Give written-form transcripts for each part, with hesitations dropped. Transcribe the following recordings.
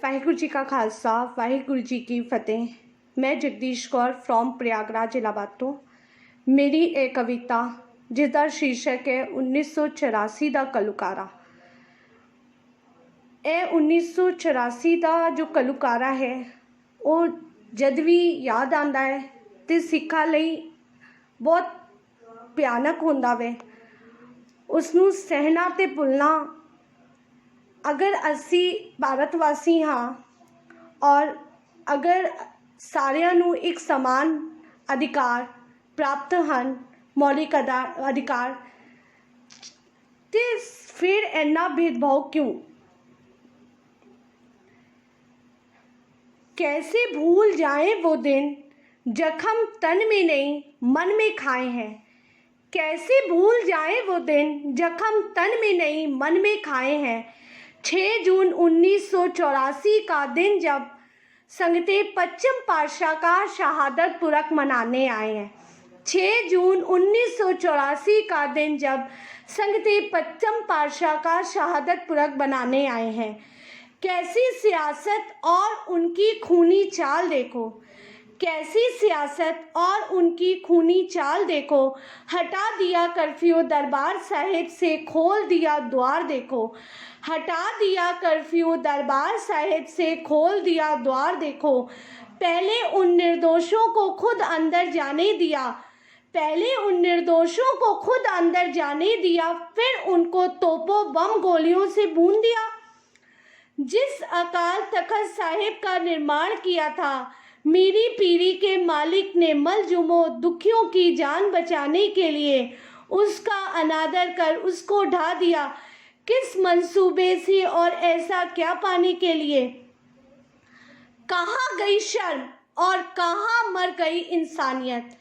वाहिगुरू जी का खालसा वाहिगुरू जी की फतेह। मैं जगदीश कौर फ्रॉम प्रयागराज इलाहाबाद। मेरी एक कविता जिसका शीर्षक है 1984 का कलुकारा। ए 1984 का जो कलुकारा है वो जद भी याद आता है तो सिखा लई बहुत भयानक होंदा वे। उसनू सहना ते भुलना अगर असी भारतवासी हाँ और अगर सारिਆਂ ਨੂੰ एक समान अधिकार प्राप्त ਹਨ मौलिक अधिकार तो फिर इन्ना भेदभाव क्यों। कैसे भूल जाएं वो दिन जख्म तन में नहीं मन में खाए हैं। कैसे भूल जाएं वो दिन जख्म तन में नहीं मन में खाए हैं। 6 जून 1984 का दिन जब संगते पश्चिम पातशाह का शहादत पुरख मनाने आए हैं। 6 जून 1984 का दिन जब संगते पश्चिम पातशाह का शहादत पुरख बनाने आए हैं। कैसी सियासत और उनकी खूनी चाल देखो। कैसी सियासत और उनकी खूनी चाल देखो। हटा दिया कर्फ्यू दरबार साहिब से खोल दिया द्वार देखो। हटा दिया कर्फ्यू दरबार साहिब से खोल दिया द्वार देखो। पहले उन निर्दोषों को खुद अंदर जाने दिया। पहले उन निर्दोषों को खुद अंदर जाने दिया फिर उनको तोपों बम गोलियों से भून दिया। जिस अकाल तख्त साहिब का निर्माण किया था मीरी पीरी के मालिक ने मलजुमों दुखियों की जान बचाने के लिए उसका अनादर कर उसको ढा दिया। किस मंसूबे से और ऐसा क्या पाने के लिए। कहाँ गई शर्म और कहाँ मर गई इंसानियत।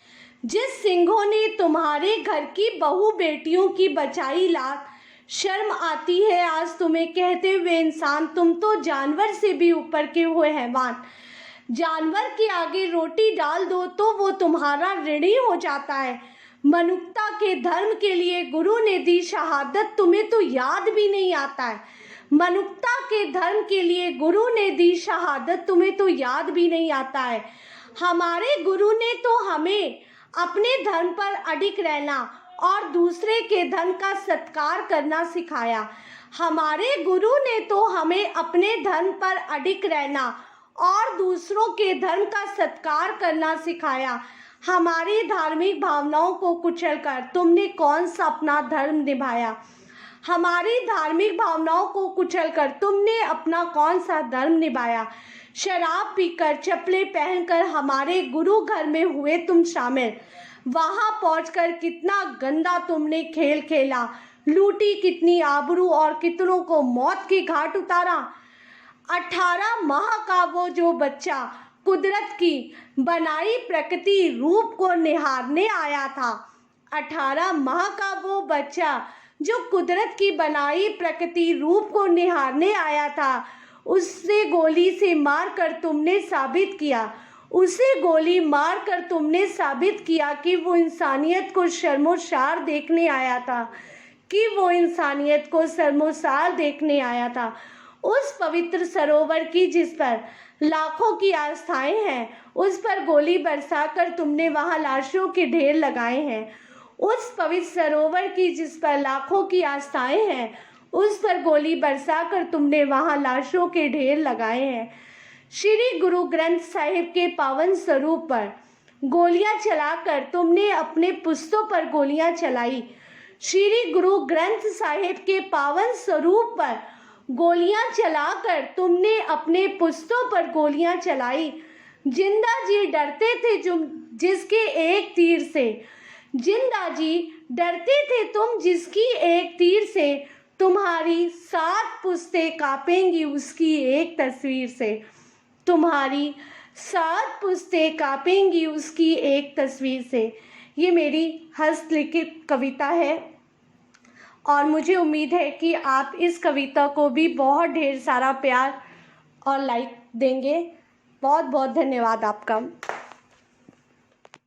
जिस सिंहों ने तुम्हारे घर की बहू बेटियों की बचाई लात। शर्म आती है आज तुम्हें कहते हुए इंसान तुम तो जानवर से भी ऊपर के हुए हैवान। जानवर के आगे रोटी डाल दो तो वो तुम्हारा ऋणी हो जाता है। मनुष्यता के धर्म के लिए गुरु ने दी शहादत तुम्हें तो याद भी नहीं आता है। मनुष्यता के धर्म के लिए गुरु ने दी शहादत तुम्हें तो याद भी नहीं आता है। हमारे गुरु ने तो हमें अपने धर्म पर अडिग रहना और दूसरे के धर्म का सत्कार करना सिखाया। हमारे गुरु ने तो हमें अपने धर्म पर अडिग रहना और दूसरों के धर्म का सत्कार करना सिखाया। हमारी धार्मिक भावनाओं को कुचलकर तुमने कौन सा अपना धर्म निभाया। हमारी धार्मिक भावनाओं को कुचलकर तुमने अपना कौन सा धर्म निभाया। शराब पीकर चप्पलें पहनकर हमारे गुरु घर में हुए तुम शामिल। वहां पहुंचकर कितना गंदा तुमने खेल खेला। लूटी कितनी आबरू और कितनों को मौत के घाट उतारा। 18 माह का वो जो बच्चा कुदरत की बनाई प्रकृति रूप को निहारने आया था। 18 माह का वो बच्चा जो कुदरत की बनाई प्रकृति रूप को निहारने आया था उससे गोली से मार कर तुमने साबित किया। उसे गोली मार कर तुमने साबित किया कि वो इंसानियत को शर्मोशार देखने आया था। कि वो इंसानियत को शर्मोशार देखने आया था। उस पवित्र सरोवर की जिस पर लाखों की आस्थाएं हैं उस पर गोली बरसाकर तुमने वहां लाशों के ढेर लगाए हैं। उस पवित्र सरोवर की जिस पर लाखों की आस्थाएं हैं उस पर गोली बरसाकर तुमने वहां लाशों के ढेर लगाए हैं। श्री गुरु ग्रंथ साहिब के पावन स्वरूप पर गोलियां चलाकर तुमने अपने पुस्तों पर गोलियां चलाई। श्री गुरु ग्रंथ साहिब के पावन स्वरूप पर गोलियां चलाकर तुमने अपने पुस्तों पर गोलियां चलाई। जिंदा जी डरते थे जिसके एक तीर से। जिंदा जी डरते थे तुम जिसकी एक तीर से। तुम्हारी 7 पुश्तें कांपेंगी उसकी एक तस्वीर से। तुम्हारी 7 पुश्तें कांपेंगी उसकी एक तस्वीर से। ये मेरी हस्तलिखित कविता है और मुझे उम्मीद है कि आप इस कविता को भी बहुत ढेर सारा प्यार और लाइक देंगे। बहुत बहुत धन्यवाद आपका।